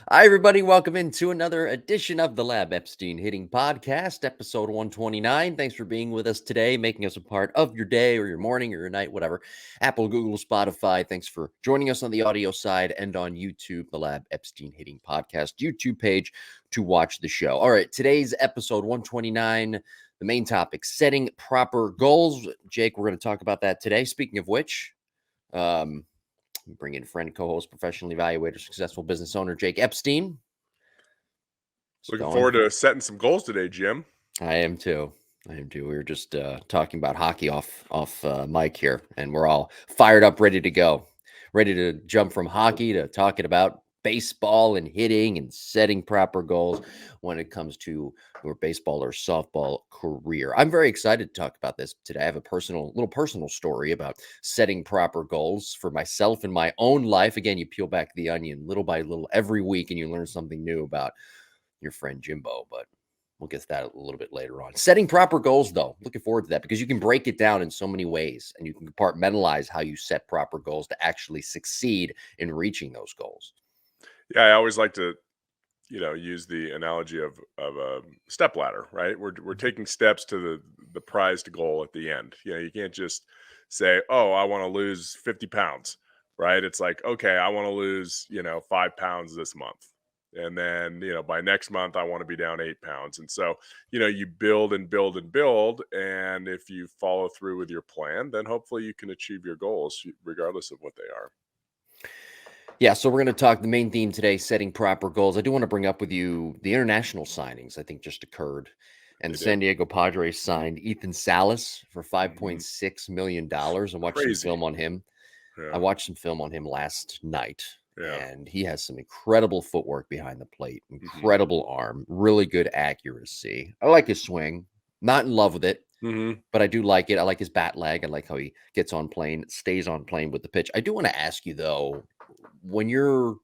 Hi, everybody. Welcome into another edition of the Lab Epstein Hitting Podcast, episode 129. Thanks for being with us today, making us a part of your day or your morning or your night, whatever. Apple, Google, Spotify. Thanks for joining us on the audio side and on YouTube, the Lab Epstein Hitting Podcast YouTube page to watch the show. All right, today's episode 129. The main topic, setting proper goals. Jake, we're going to talk about that today. Speaking of which, bring in friend, co-host, professional evaluator, successful business owner, Jake Epstein. Looking forward to setting some goals today, Jim. I am too. We were just talking about hockey off mic here, and we're all fired up, ready to go, ready to jump from hockey to talking about baseball and hitting and setting proper goals when it comes to your baseball or softball career. I'm very excited to talk about this today. I have a little personal story about setting proper goals for myself in my own life. Again, you peel back the onion little by little every week, and you learn something new about your friend Jimbo, but we'll get to that a little bit later on. Setting proper goals, though, looking forward to that because you can break it down in so many ways and you can compartmentalize how you set proper goals to actually succeed in reaching those goals. Yeah, I always like to, use the analogy of a step ladder, right? We're taking steps to the prized goal at the end. You can't just say, "Oh, I want to lose 50 pounds," right? It's like, okay, I want to lose 5 pounds this month, and then by next month I want to be down 8 pounds, and so you build and build and build, and if you follow through with your plan, then hopefully you can achieve your goals regardless of what they are. Yeah, so we're going to talk the main theme today, setting proper goals. I do want to bring up with you the international signings, I think just occurred. And They the did. San Diego Padres signed Ethan Salas for Mhm. $5.6 million. I watched some Crazy. film on him. I Yeah. watched some film on him last night, Yeah. and he has some incredible footwork behind the plate, Mhm. incredible arm, really good accuracy. I like his swing. Not in love with it, Mhm. but I do like it. I like his bat lag. I like how he gets on plane, stays on plane with the pitch. I do want to ask you though, when you're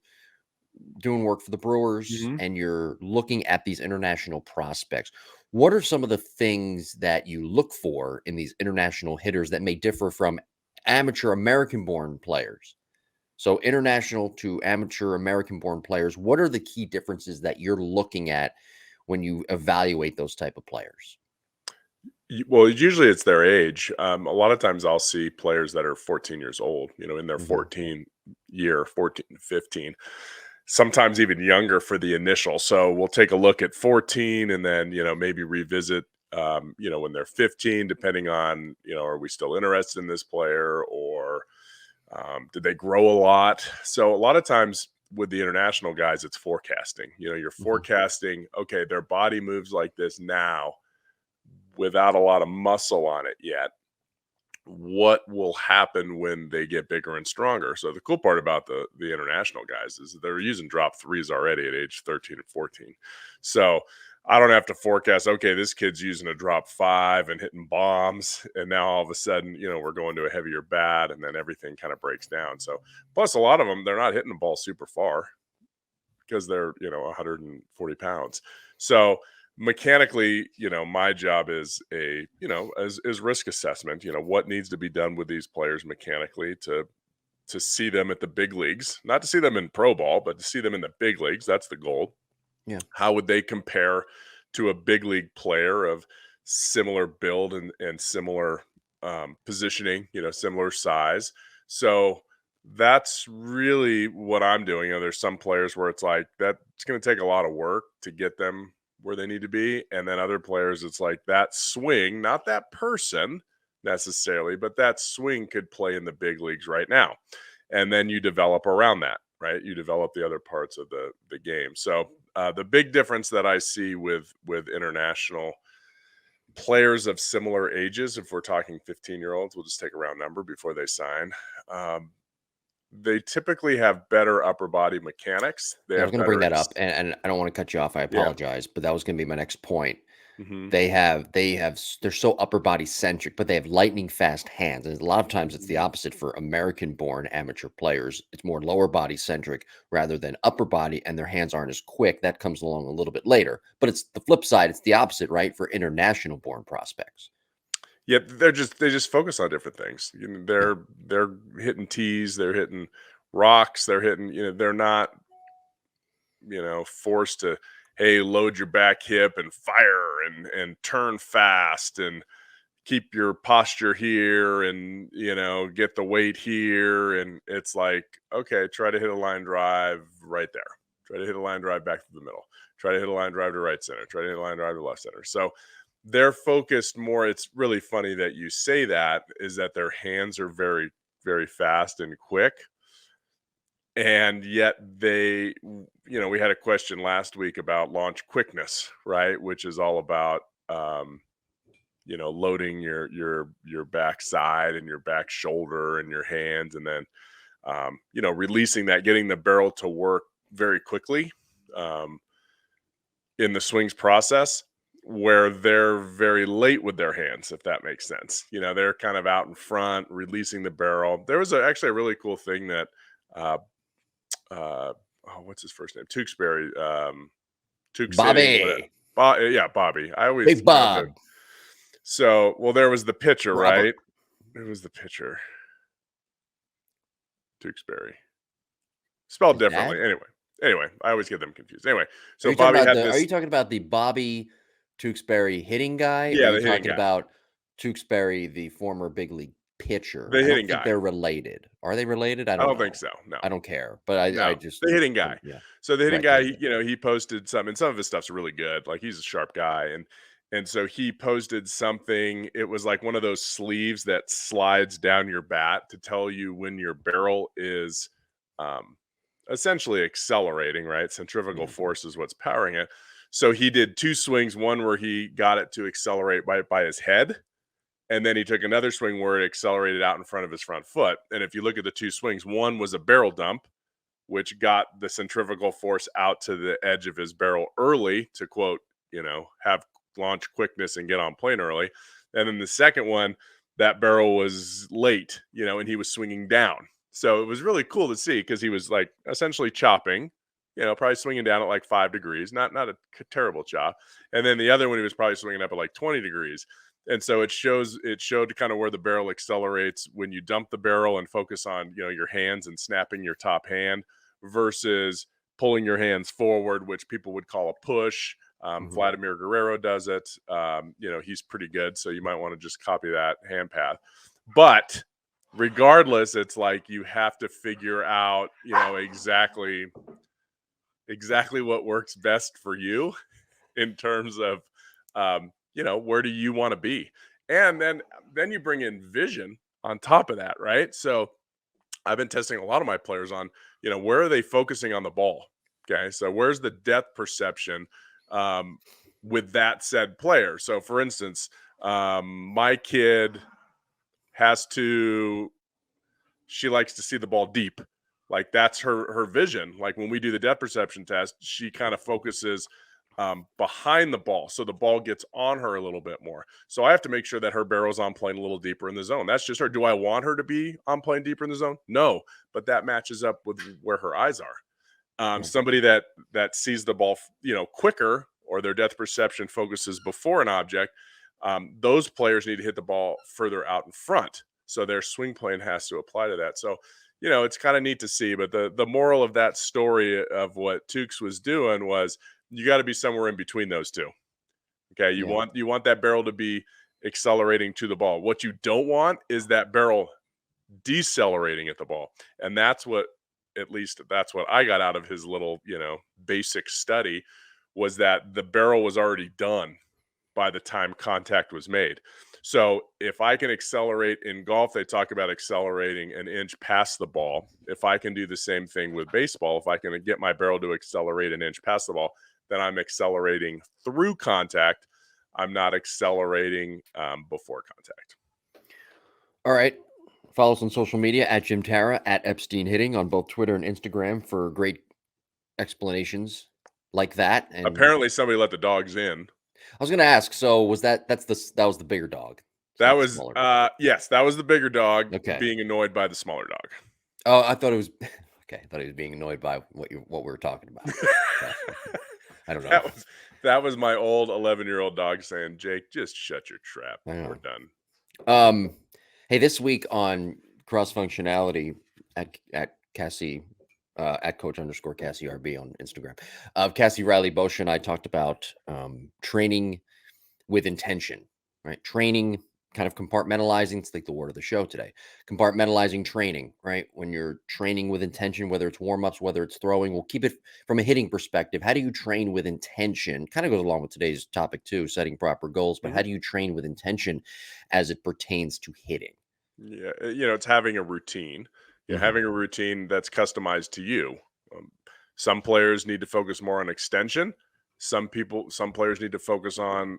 doing work for the Brewers Mhm. and you're looking at these international prospects, what are some of the things that you look for in these international hitters that may differ from amateur American born players? So, international to amateur American born players, what are the key differences that you're looking at when you evaluate those type of players? Well, usually it's their age. A lot of times I'll see players that are 14 years old, in their Hmm. 14, 15, sometimes even younger for the initial. So we'll take a look at 14 and then, maybe revisit, when they're 15, depending on, are we still interested in this player or did they grow a lot? So a lot of times with the international guys, it's forecasting. You're Hmm. forecasting, okay, their body moves like this now without a lot of muscle on it yet. What will happen when they get bigger and stronger? So the cool part about the international guys is they're using drop threes already at age 13 and 14. So I don't have to forecast, okay, this kid's using a drop five and hitting bombs. And now all of a sudden, we're going to a heavier bat and then everything kind of breaks down. So plus a lot of them, they're not hitting the ball super far because they're 140 pounds. So mechanically, my job is is risk assessment. What needs to be done with these players mechanically to see them at the big leagues, not to see them in pro ball, but to see them in the big leagues. That's the goal. Yeah. How would they compare to a big league player of similar build and similar positioning, similar size? So that's really what I'm doing. There's some players where it's like that it's going to take a lot of work to get them where they need to be. And then other players, it's like that swing, not that person necessarily, but that swing could play in the big leagues right now. And then you develop around that, right? You develop the other parts of the game. So the big difference that I see with international players of similar ages, if we're talking 15-year-olds, we'll just take a round number before they sign. Um, they typically have better upper body mechanics. They Yeah, I was have going to bring better, that up, and I don't want to cut you off. I yeah. apologize, but that was going to be my next point. Hmm. They're so upper body centric, but they have lightning fast hands. And a lot of times it's the opposite for American born amateur players. It's more lower body centric rather than upper body, and their hands aren't as quick. That comes along a little bit later. But it's the flip side, it's the opposite, right? For international born prospects. Yeah, they just focus on different things. Yeah. They're hitting tees, they're hitting rocks, they're hitting. They're not forced to, hey, load your back hip and fire and turn fast and keep your posture here and get the weight here. And it's like, okay, try to hit a line drive right there, try to hit a line drive back to the middle, try to hit a line drive to right center, try to hit a line drive to left center. So they're focused more. It's really funny that you say that, is that their hands are very, very fast and quick. And yet we had a question last week about launch quickness, right? Which is all about loading your back side and your back shoulder and your hands, and then releasing that, getting the barrel to work very quickly in the swings process, where they're very late with their hands, if that makes sense. They're kind of out in front, releasing the barrel. There was actually a really cool thing that what's his first name? Tewksbury, Tewks hitting, Bobby. yeah, Bobby. I always, Big Bob. there was the pitcher, Robert. right? It was the pitcher. Tewksbury. Spelled His differently. dad? Anyway, I always get them confused. Anyway, Are so you talking Bobby about had the? Are this. you talking about the Bobby Tewksbury hitting guy? Or are Yeah, you the hitting talking guy. about Tewksbury, the former big league pitcher? The I hitting don't think guy. they're related. Are they related? I I don't don't think know. so. No. I don't care. But I No, just the hitting guy. yeah. So the hitting Right. guy, Thank you. he posted something, and some of his stuff's really good. Like, he's a sharp guy, and so he posted something. It was like one of those sleeves that slides down your bat to tell you when your barrel is um, essentially accelerating. Right, centrifugal Yeah. force is what's powering it. So he did two swings. One where he got it to accelerate by his head, and then he took another swing where it accelerated out in front of his front foot. And if you look at the two swings, one was a barrel dump, which got the centrifugal force out to the edge of his barrel early to, quote, have launch quickness and get on plane early. And then the second one, that barrel was late, and he was swinging down. So it was really cool to see, because he was like essentially chopping, probably swinging down at like 5 degrees, not a terrible chop. And then the other one, he was probably swinging up at like 20 degrees. And so it showed kind of where the barrel accelerates when you dump the barrel and focus on, your hands and snapping your top hand, versus pulling your hands forward, which people would call a push. Mhm. Vladimir Guerrero does it. He's pretty good, so you might want to just copy that hand path. But regardless, it's like you have to figure out, exactly what works best for you in terms of, where do you want to be, and then you bring in vision on top of that, right? So I've been testing a lot of my players on, where are they focusing on the ball? Okay. So where's the depth perception um, with that said player? So for instance, my kid she likes to see the ball deep. Like, that's her vision. Like, when we do the depth perception test, she kind of focuses behind the ball, so the ball gets on her a little bit more. So I have to make sure that her barrel's on plane a little deeper in the zone. That's just her. Do I want her to be on plane deeper in the zone? No, but that matches up with where her eyes are. Yeah. Somebody that sees the ball, quicker, or their depth perception focuses before an object. Those players need to hit the ball further out in front, so their swing plane has to apply to that. So, it's kind of neat to see. But the moral of that story of what Tukes was doing was, you got to be somewhere in between those two. Okay, you Yeah. want that barrel to be accelerating to the ball. What you don't want is that barrel decelerating at the ball. And that's what, at least that's what I got out of his little, basic study, was that the barrel was already done by the time contact was made. So if I can accelerate in golf, they talk about accelerating an inch past the ball. If I can do the same thing with baseball, if I can get my barrel to accelerate an inch past the ball, then I'm accelerating through contact. I'm not accelerating before contact. All right. Follow us on social media at Jim Tara, at Epstein Hitting on both Twitter and Instagram for great explanations like that. And Apparently somebody let the dogs in. I was going to ask, so was that was the bigger dog? It's That not the was smaller dog. yes, that was the bigger dog Okay. being annoyed by the smaller dog. Oh, I thought it was okay. I thought he was being annoyed by what we were talking about. So, I don't know. That was my old 11-year-old dog saying, "Jake, just shut your trap. I We're know. done." Hey, this week on cross functionality at Cassie at coach_CassieRB on Instagram. Cassie Riley Bosch and I talked about training with intention, right? Training, kind of compartmentalizing. It's like the word of the show today. Compartmentalizing training, right? When you're training with intention, whether it's warm-ups, whether it's throwing, we'll keep it from a hitting perspective. How do you train with intention? Kind of goes along with today's topic too, setting proper goals, but how do you train with intention as it pertains to hitting? Yeah, it's having a routine. Hmm. Having a routine that's customized to you. Um, some players need to focus more on extension. Some players need to focus on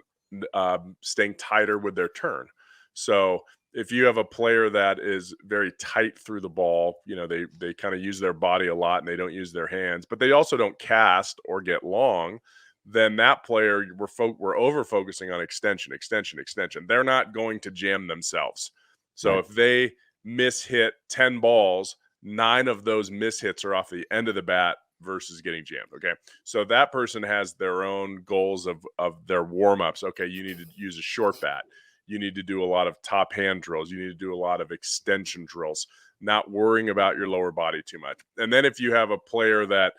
staying tighter with their turn. So if you have a player that is very tight through the ball, they kind of use their body a lot and they don't use their hands, but they also don't cast or get long. Then that player we're over focusing on extension, extension, extension. They're not going to jam themselves. So Right. if they mishit 10 balls, 9 of those mishits are off the end of the bat versus getting jammed. Okay. So that person has their own goals of their warm-ups. Okay, you need to use a short bat. You need to do a lot of top hand drills. You need to do a lot of extension drills, not worrying about your lower body too much. And then if you have a player that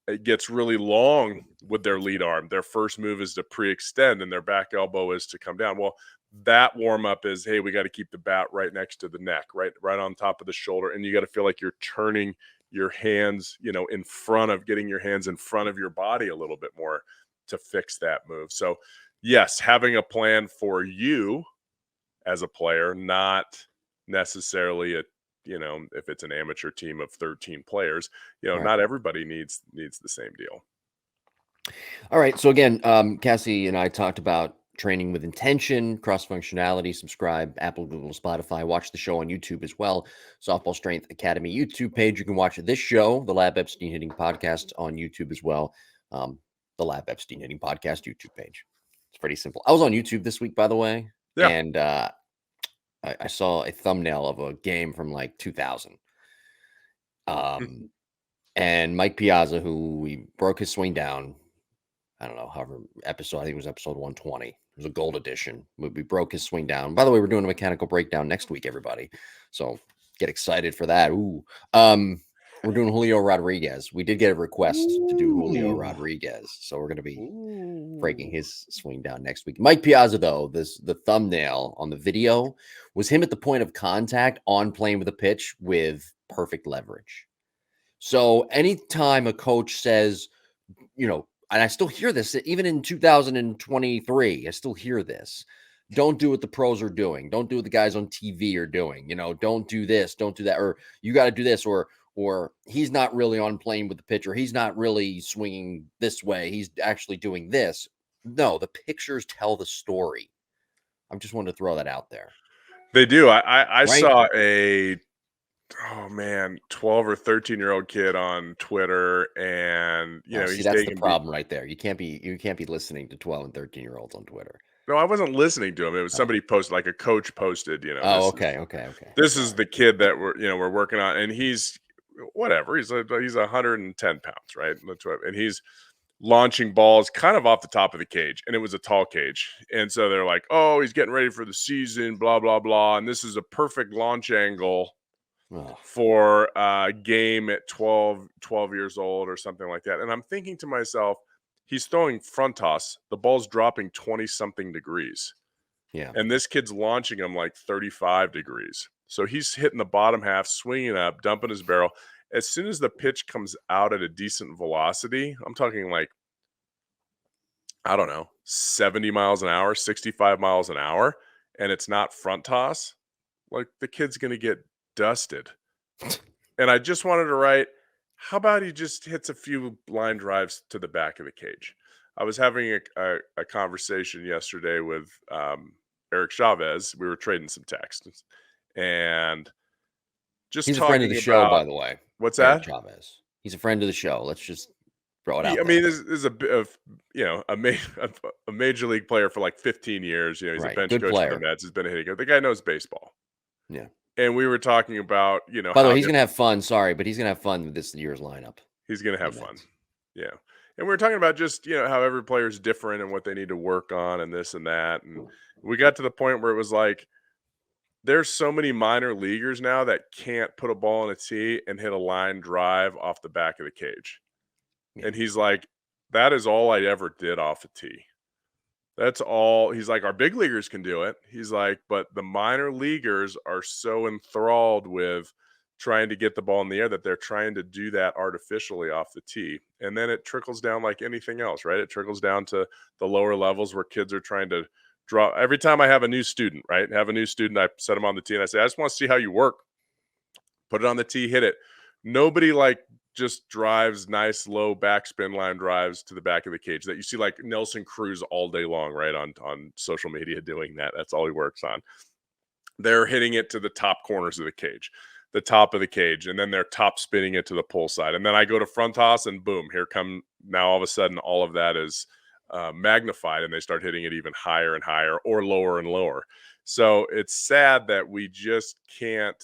it gets really long with their lead arm, their first move is to pre-extend and their back elbow is to come down. Well, that warm up is, hey, we got to keep the bat right next to the neck, right on top of the shoulder, and you got to feel like you're turning your hands, in front of getting your hands in front of your body a little bit more to fix that move. So, yes, having a plan for you as a player, not necessarily if it's an amateur team of 13 players, Right. not everybody needs the same deal. All right. So again, Cassie and I talked about training with intention, cross functionality. Subscribe, Apple, Google, Spotify. Watch the show on YouTube as well. Softball Strength Academy YouTube page. You can watch this show, the Lab Epstein Hitting Podcast, on YouTube as well. The Lab Epstein Hitting Podcast YouTube page. It's pretty simple. I was on YouTube this week, by the way, Yeah. and I saw a thumbnail of a game from like 2000. And Mike Piazza, who we broke his swing down. I don't know, however, episode, I think it was episode 120. It was a gold edition. We broke his swing down. By the way, we're doing a mechanical breakdown next week, everybody. So get excited for that. Ooh. We're doing Julio Rodriguez. We did get a request to do Julio Ooh. Rodriguez. So we're going to be breaking Ooh. his swing down next week. Mike Piazza, though, the thumbnail on the video was him at the point of contact on playing with a pitch with perfect leverage. So anytime a coach says, and I still hear this even in 2023. I still hear this. Don't do what the pros are doing. Don't do what the guys on TV are doing. Don't do this, don't do that, or you got to do this, or he's not really on playing with the pitcher. He's not really swinging this way. He's actually doing this. No, the pictures tell the story. I just wanted to throw that out there. They do. I Right? saw a, oh man, 12 or 13-year-old kid on Twitter, and Oh, see, he's that's the taking problem right there. You can't be listening to 12 and 13-year-olds on Twitter. no, I wasn't listening to him. It was Oh. somebody posted, like a coach posted, Oh, okay, okay, okay. this is Sorry. the kid that we're working on, and he's whatever. He's 110 pounds, right? And he's launching balls kind of off the top of the cage, and it was a tall cage. And so they're like, "Oh, he's getting ready for the season, blah blah blah." And this is a perfect launch angle Oh, for a game at 12 years old or something like that. And I'm thinking to myself, he's throwing front toss. The ball's dropping 20 something degrees. yeah. And this kid's launching him like 35 degrees. So he's hitting the bottom half, swinging up, dumping his barrel. As soon as the pitch comes out at a decent velocity, I'm talking like, I don't know, 70 miles an hour, 65 miles an hour, and it's not front toss, like the kid's going to get dusted. And I just wanted to write, how about he just hits a few line drives to the back of the cage? I was having a conversation yesterday with Eric Chavez. We were trading some texts and just He's a friend of talking the show, about by the way, what's Eric that? Chavez. He's a friend of the show. Let's just throw it I out mean, there. this is a bit of, a major league player for like 15 years. He's a Right. bench Good coach for the player. Mets. He's been a hitting coach. The guy knows baseball. Yeah. And we were talking about, By the way, how he's gonna different have fun. Sorry, but he's gonna have fun with this year's lineup he's going to for the have fun. Mets. Yeah. And we were talking about just, how every player is different and what they need to work on and this and that. And we got to the point where it was like, there's so many minor leaguers now that can't put a ball in a tee and hit a line drive off the back of the cage. Yeah. And he's like, "That is all I ever did off a tee. That's all." He's like, "Our big leaguers can do it." He's like, "But the minor leaguers are so enthralled with trying to get the ball in the air that they're trying to do that artificially off the tee." And then it trickles down like anything else, right? It trickles down to the lower levels where kids are trying to draw. Every time I have a new student, right? Have a new student, I set them on the tee and I say, "I just want to see how you work. Put it on the tee, hit it." Nobody like just drives nice low backspin line drives to the back of the cage that you see like Nelson Cruz all day long, right? On social media doing that. That's all he works on. They're hitting it to the top corners of the cage, the top of the cage, and then they're top spinning it to the pull side. And then I go to front toss and boom, here come now all of a sudden all of that is magnified and they start hitting it even higher and higher or lower and lower. So it's sad that we just can't,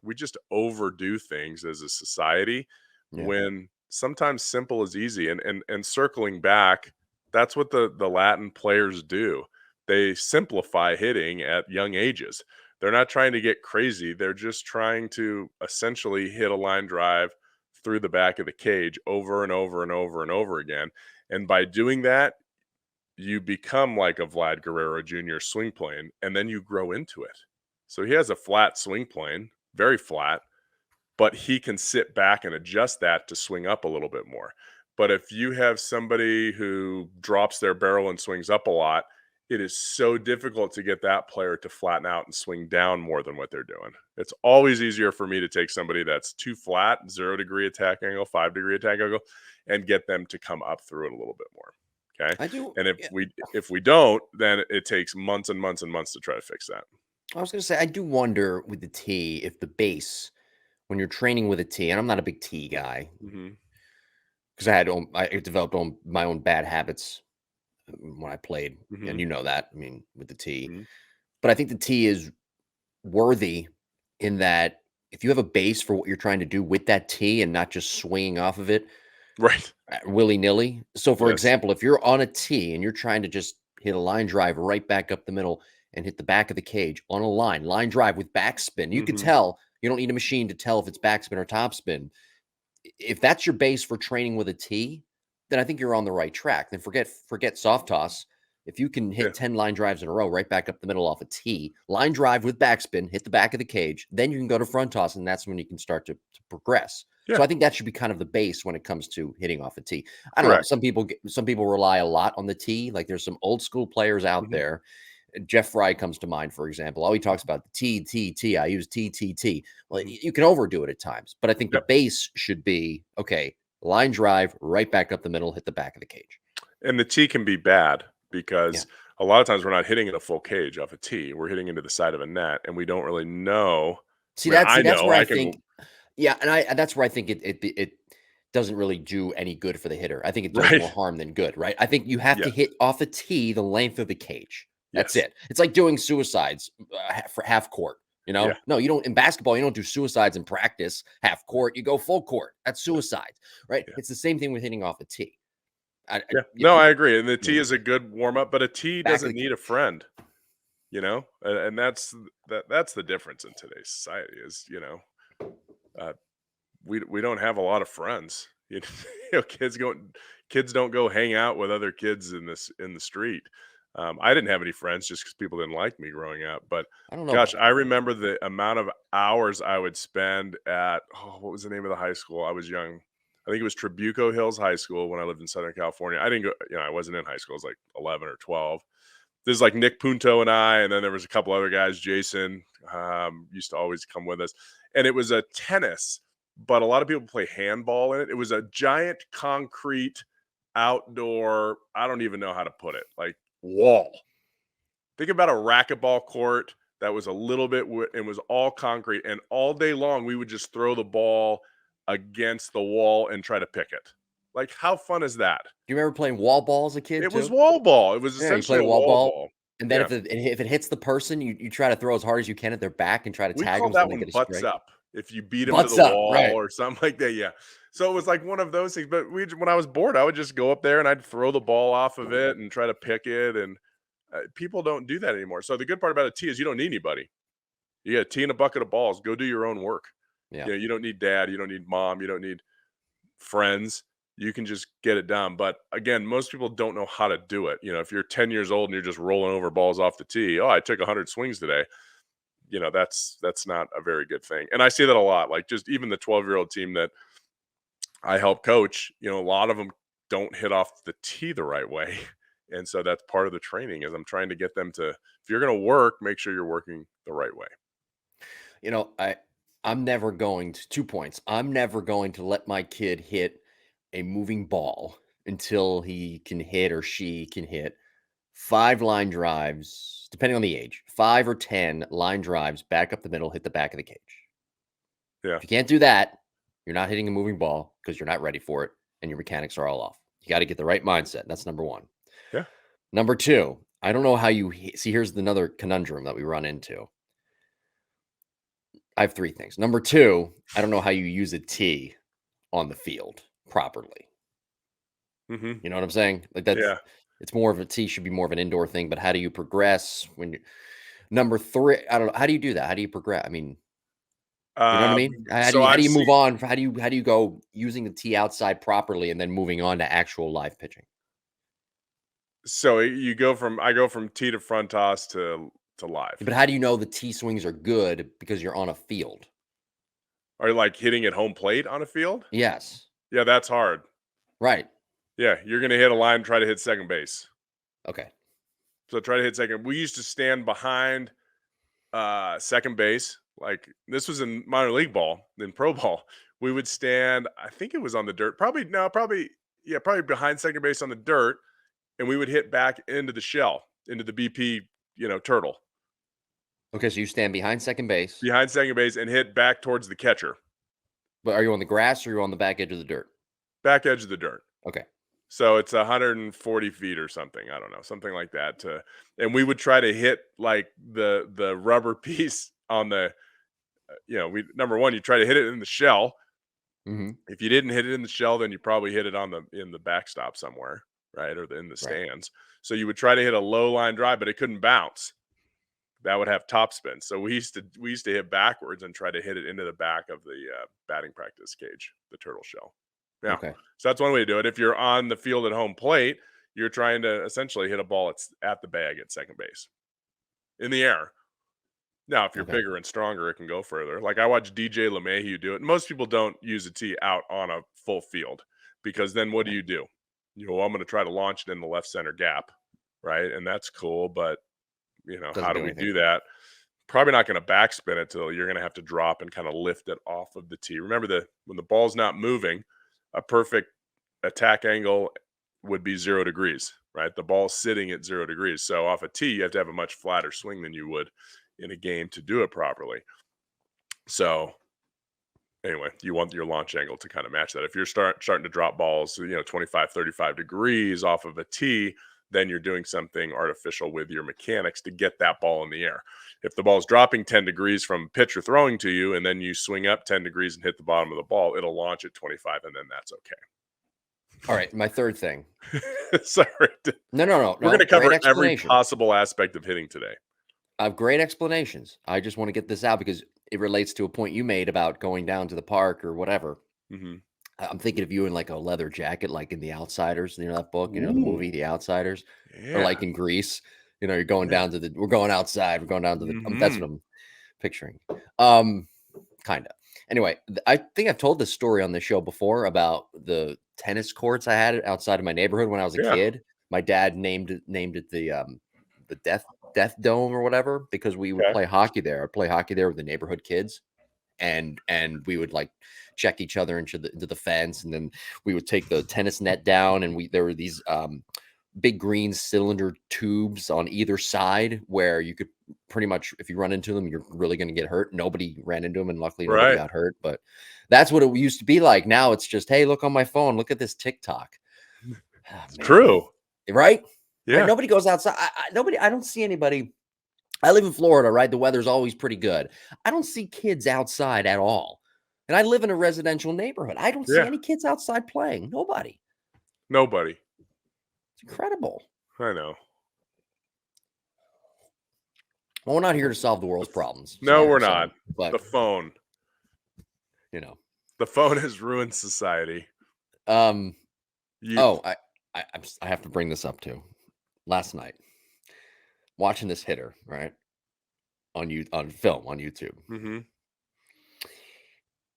we just overdo things as a society Yeah. when sometimes simple is easy. And circling back, that's what the Latin players do. They simplify hitting at young ages. They're not trying to get crazy. They're just trying to essentially hit a line drive through the back of the cage over and over and over and over again. And by doing that, you become like a Vlad Guerrero Jr. swing plane, and then you grow into it. So he has a flat swing plane, very flat, but he can sit back and adjust that to swing up a little bit more. But if you have somebody who drops their barrel and swings up a lot, it is so difficult to get that player to flatten out and swing down more than what they're doing. It's always easier for me to take somebody that's too flat, 0 degree attack angle, 5 degree attack angle, and get them to come up through it a little bit more. Okay. I do. And if Yeah. we don't, then it takes months and months and months to try to fix that. I was gonna say I do wonder with the tee if the base when you're training with a tee, and I'm not a big tee guy Hmm. because I developed my own bad habits when I played, and Hmm. you know that. I mean, with the tee, Hmm. but I think the tee is worthy in that if you have a base for what you're trying to do with that tee and not just swinging off of it Right. willy nilly. So, for Yes. example, if you're on a tee and you're trying to just hit a line drive right back up the middle and hit the back of the cage on a line drive with backspin, you could Hmm. tell. You don't need a machine to tell if it's backspin or topspin. If that's your base for training with a tee, then I think you're on the right track. Then forget soft toss. If you can Yeah. hit 10 line drives in a row right back up the middle off a tee, line drive with backspin, hit the back of the cage, then you can go to front toss, and that's when you can start to progress. So Yeah. I think that should be kind of the base when it comes to hitting off a tee. I don't know. Correct. Some people rely a lot on the tee. Like there's some old school players out Mhm. there. Jeff Fry comes to mind, for example. All he talks about the T, T, T. I use T, T, T. Well, Mhm. you can overdo it at times, but I think the Yep. base should be okay. Line drive right back up the middle, hit the back of the cage. And the tee can be bad Yeah. because a lot of times we're not hitting in a full cage off a tee. We're hitting into the side of a net, and we don't really know. I mean, See, I that's know where I I can. think, yeah, and that's where I think it doesn't really do any good for the hitter. I think it does more Right. harm than good, right? I think you have to Yes. hit off a tee the length of the cage. That's Yes. it. It's like doing suicides for half court. Yeah. No, you don't in basketball. You don't do suicides in practice half court. You go full court. That's Yeah. suicide, right? Yeah. It's the same thing with hitting off a tee. Yeah. You No, know, I agree. And the tee yeah, is a good warm up, but a tee back of the doesn't need a cage. friend. And that's the difference in today's society is uh, we don't have a lot of friends. Kids don't go hang out with other kids in the street. I didn't have any friends just because people didn't like me growing up. But I don't know gosh, about I that. remember the amount of hours I would spend at what was the name of the high school? I was young. I think it was Trabuco Hills High School when I lived in Southern California. I didn't go, I wasn't in high school. I was like 11 or 12. This is like Nick Punto and I, and then there was a couple other guys. Jason used to always come with us, and it was a tennis, but a lot of people play handball in it. It was a giant concrete outdoor. I don't even know how to put it. Like wall. Think about a racquetball court that was a little bit and was all concrete, and all day long we would just throw the ball against the wall and try to pick it. Like how fun is that? Do you remember playing wall ball as a kid It was too? wall ball. It was Yeah, you play essentially a wall wall ball, ball. and then Yeah. if it hits the person, you try to throw as hard as you can at their back and try to We tag call them so that they one get a butts strike. up, if you beat him to Butts the up, wall right. or something like that, yeah. So it was like one of those things, but when I was bored, I would just go up there and I'd throw the ball off of it and try to pick it, and People don't do that anymore. So the good part about a tee is you don't need anybody. You get a tee and a bucket of balls. Go do your own work. Yeah. You don't need dad. You don't need mom. You don't need friends. You can just get it done. But again, most people don't know how to do it. If you're 10 years old and you're just rolling over balls off the tee, oh, I took 100 swings today. That's not a very good thing. And I see that a lot. Like just even the 12-year-old team that I help coach, a lot of them don't hit off the tee the right way. And so that's part of the training is I'm trying to get them to, if you're going to work, make sure you're working the right way. I'm never going to 2 points. I'm never going to let my kid hit a moving ball until he can hit or she can hit 5 line drives, depending on the age, 5 or 10 line drives back up the middle, hit the back of the cage. Yeah. If you can't do that, you're not hitting a moving ball because you're not ready for it and your mechanics are all off. You got to get the right mindset. That's number one. Yeah. Number two, I don't know how you see. Here's another conundrum that we run into. I have 3 things. Number two, I don't know how you use a tee on the field properly. Mm-hmm. You know what I'm saying? Like Yeah. it's more of a tee should be more of an indoor thing, but how do you progress when you number 3, I don't know. How do you do that? How do you progress? I mean, you know what I Um, mean? How do so you how do I've you seen, move on? How do you go using the tee outside properly and then moving on to actual live pitching? so I go from tee to front toss to live, But how do you know the tee swings are good because you're on a field? or like hitting at home plate on a field. Yes. Yeah, that's hard. Right. Yeah, you're going to hit a line and try to hit second base. Okay. So try to hit second. We used to stand behind second base. Like this was in minor league ball, in pro ball. We would stand, I think it was on the dirt. Probably behind second base on the dirt, and we would hit back into the shell, into the BP, turtle. Okay, so you stand behind second base, Behind second base and hit back towards the catcher. but are you on the grass or are you on the back edge of the dirt? Back edge of the dirt. Okay. So it's 140 feet or something. I don't know, something like that. And we would try to hit like the rubber piece on the, we number one, you try to hit it in the shell. Mhm. If you didn't hit it in the shell, then you probably hit it in the backstop somewhere, right, or in the Right. stands. So you would try to hit a low line drive, but it couldn't bounce. That would have top spin. So we used to hit backwards and try to hit it into the back of the batting practice cage, the turtle shell. Yeah. Okay. So that's one way to do it. If you're on the field at home plate, you're trying to essentially hit a ball at the bag at second base in the air. Now, if you're Okay. bigger and stronger, it can go further. Like I watched DJ LeMahieu do it. Most people don't use a tee out on a full field because then what Right. do? I'm going to try to launch it in the left center gap, right? And that's cool, but how Doesn't do do we anything. do that? Probably not going to backspin it till you're going to have to drop and kind of lift it off of the tee. Remember when the ball's not moving, a perfect attack angle would be 0 degrees, right? The ball's sitting at 0 degrees. So off a tee, you have to have a much flatter swing than you would in a game to do it properly. So anyway, you want your launch angle to kind of match that. If you're starting to drop balls, 25, 35 degrees off of a tee, then you're doing something artificial with your mechanics to get that ball in the air. If the ball's dropping 10 degrees from pitcher throwing to you, and then you swing up 10 degrees and hit the bottom of the ball, it'll launch at 25, and then that's All right, my third thing. okay. Sorry. No, no, no, We're going no. to Great cover every explanation. possible aspect of hitting today. I have great explanations. I just want to get this out because it relates to a point you made about going down to the park or whatever. Hmm. I'm thinking of you in like a leather jacket, like in The Outsiders, that book, the Ooh, movie The Outsiders, or yeah. like in Greece, you're going Yeah. down to we're going outside, we're going down to that's Hmm. what I'm picturing. Um, kind of. Anyway, I think I've told this story on the show before about the tennis courts I had outside of my neighborhood when I was a Yeah. kid. My dad named it the Death Dome or whatever because we would Okay. play hockey there. I'd play hockey there with the neighborhood kids, and we would like check each other into the fence, and then we would take the tennis net down, and there were these big green cylinder tubes on either side where you could pretty much, if you run into them, you're really going to get hurt. Nobody ran into them, and luckily nobody Right. got hurt. But that's what it used to be like. Now it's just, hey, look on my phone, look at this TikTok. Oh, It's man, true. right? Right. Yeah. Nobody goes outside. I don't see anybody. I live in Florida, right? The weather's always pretty good. I don't see kids outside at all. And I live in a residential neighborhood. I don't see Yeah. any kids outside playing. Nobody. Nobody. It's incredible. I know. Well, we're not here to solve the world's problems. No, So, we're not. but The phone. you know, The phone has ruined society. um, You oh, I have to bring this up too. Last night, watching this hitter, right, on film on YouTube, mhm.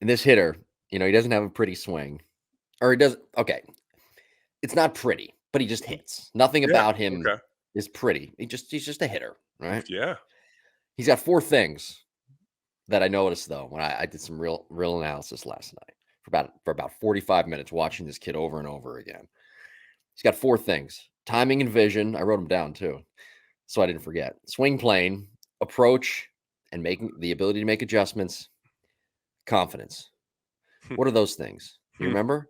and this hitter, he doesn't have a pretty swing, or he does. Okay, it's not pretty, but he just Mhm. hits. Nothing Yeah, about him okay. is pretty. He's just a hitter, right? Yeah. He's got four things that I noticed though when I did some real analysis last night for about 45 minutes watching this kid over and over again. He's got four things: timing and vision. I wrote them down too, so I didn't forget. Swing plane, approach, and making the ability to make adjustments, confidence. What are those things? You Hmm. remember?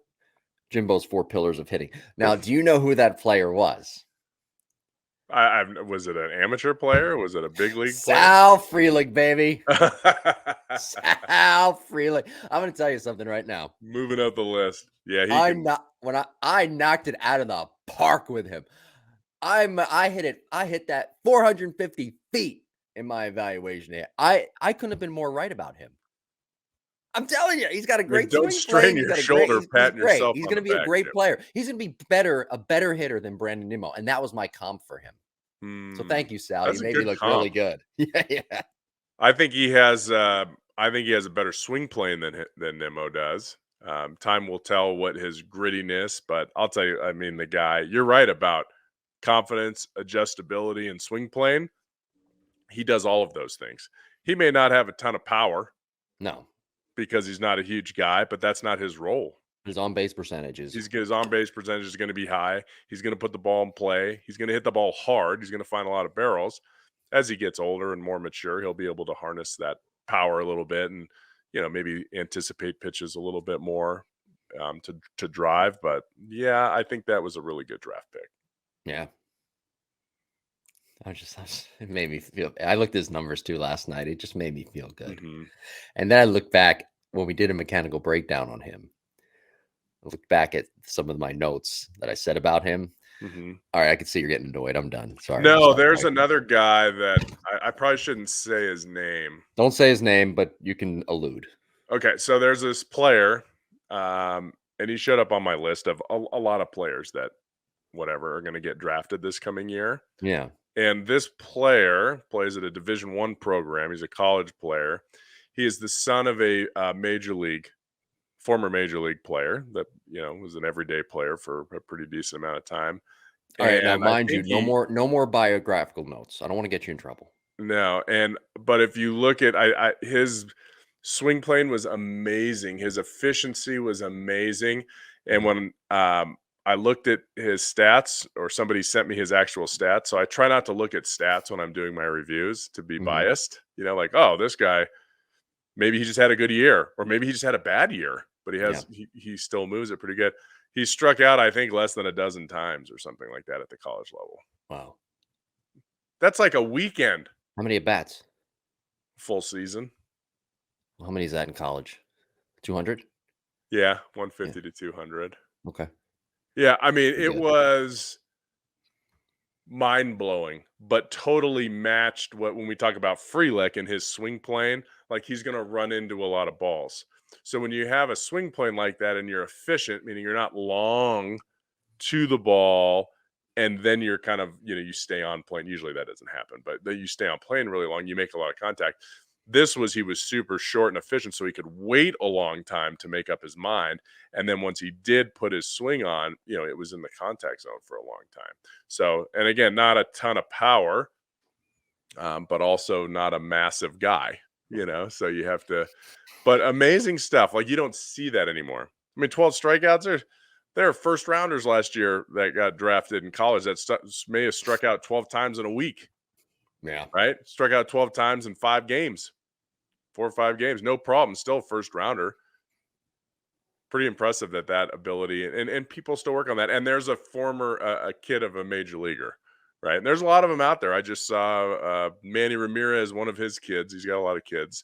Jimbo's four pillars of hitting. Now, do you know who that player was? I've was it an amateur player? Was it a big league player? Sal Frelick, baby. Sal Frelick. I'm going to tell you something right now. Moving up the list. Yeah, he I can. not when I knocked it out of the park with him. I hit it. I hit that 450 feet in my evaluation. I couldn't have been more right about him. I'm telling you, he's got a I mean, great don't swing strain plane. He's your got a great. shoulder He's patting great. yourself He's on going the to be a back, great Jim. player. He's going to be a better hitter than Brandon Nimmo, and that was my comp for him. So Hmm. thank you, Sal. You That's a made me good look comp. really good. Yeah, yeah. I think he has. I think he has a better swing plane than Nemo does. Time will tell what his grittiness, but I'll tell you. I mean, the guy. You're right about confidence, adjustability, and swing plane. He does all of those things. He may not have a ton of power No, because he's not a huge guy, but that's not his role. his on base percentages. His on base percentage is going to be high. He's going to put the ball in play. He's going to hit the ball hard. He's going to find a lot of barrels. As he gets older and more mature, he'll be able to harness that power a little bit and maybe anticipate pitches a little bit more to drive. But yeah, I think that was a really good draft pick. Yeah. It made me feel. I looked at his numbers too last night. It just made me feel good. Hmm. And then I looked back when we did a mechanical breakdown on him. I looked back at some of my notes that I said about him. Hmm. All right, I can see you're getting annoyed. I'm done. Sorry to No, stop there's talking. another guy that I probably shouldn't say his name. Don't say his name, but you can allude. Okay, so there's this player, and he showed up on my list of a lot of players that whatever are going to get drafted this coming year. Yeah. And this player plays at a Division 1 program. He's a college player. He is the son of a former major league player that was an everyday player for a pretty decent amount of time. All right. Now, And I mind you, think he no more biographical notes. I don't want to get you in trouble. no, but if you look at his swing plane was amazing. His efficiency was amazing. And Mhm. when I looked at his stats, or somebody sent me his actual stats, so I try not to look at stats when I'm doing my reviews to be Mhm. biased. Like, oh, this guy, maybe he just had a good year, or maybe he just had a bad year, but Yeah. he still moves it pretty good. He struck out, I think, less than a dozen times or something like that at the college level. Wow. That's like a weekend How many at bats? full season. How many is that in college? 200? Yeah, Yeah. 150 to 200. Okay. Yeah, I mean, Pretty it good. was mind-blowing, but totally matched what when we talk about Frelick and his swing plane, like he's gonna run into a lot of balls. So when you have a swing plane like that and you're efficient, meaning you're not long to the ball, and then you're kind of, you stay on plane. Usually that doesn't happen, but then you stay on plane really long, you make a lot of contact. He was super short and efficient, so he could wait a long time to make up his mind. And then once he did put his swing on, it was in the contact zone for a long time. So, and again, not a ton of power, but also not a massive guy, so you have to, but amazing stuff. Like you don't see that anymore. I mean, 12 strikeouts. There are first rounders last year that got drafted in college that may have struck out 12 times in a week, Yeah. right? Struck out 12 times in 5 games, 4 or 5 games, no problem. Still a first rounder. Pretty impressive that ability, and people still work on that. And there's a former a kid of a major leaguer, right? And there's a lot of them out there. I just saw Manny Ramirez, one of his kids. He's got a lot of kids.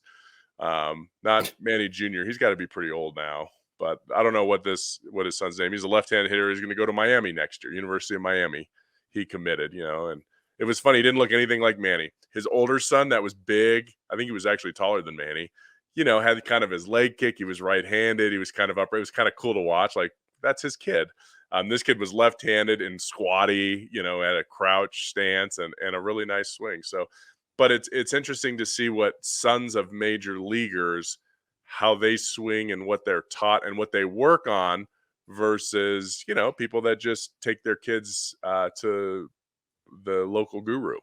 Not Manny Jr. He's got to be pretty old now, but I don't know what his son's name. He's a left-handed hitter. He's going to go to Miami next year, University of Miami. He committed, and It was funny. He didn't look anything like Manny. His older son, that was big. I think he was actually taller than Manny. Had kind of his leg kick. He was right-handed. He was kind of upright. It was kind of cool to watch. Like, that's his kid. This kid was left-handed and squatty, at a crouch stance and a really nice swing. So, but it's interesting to see what sons of major leaguers, how they swing and what they're taught and what they work on versus, people that just take their kids to the local guru,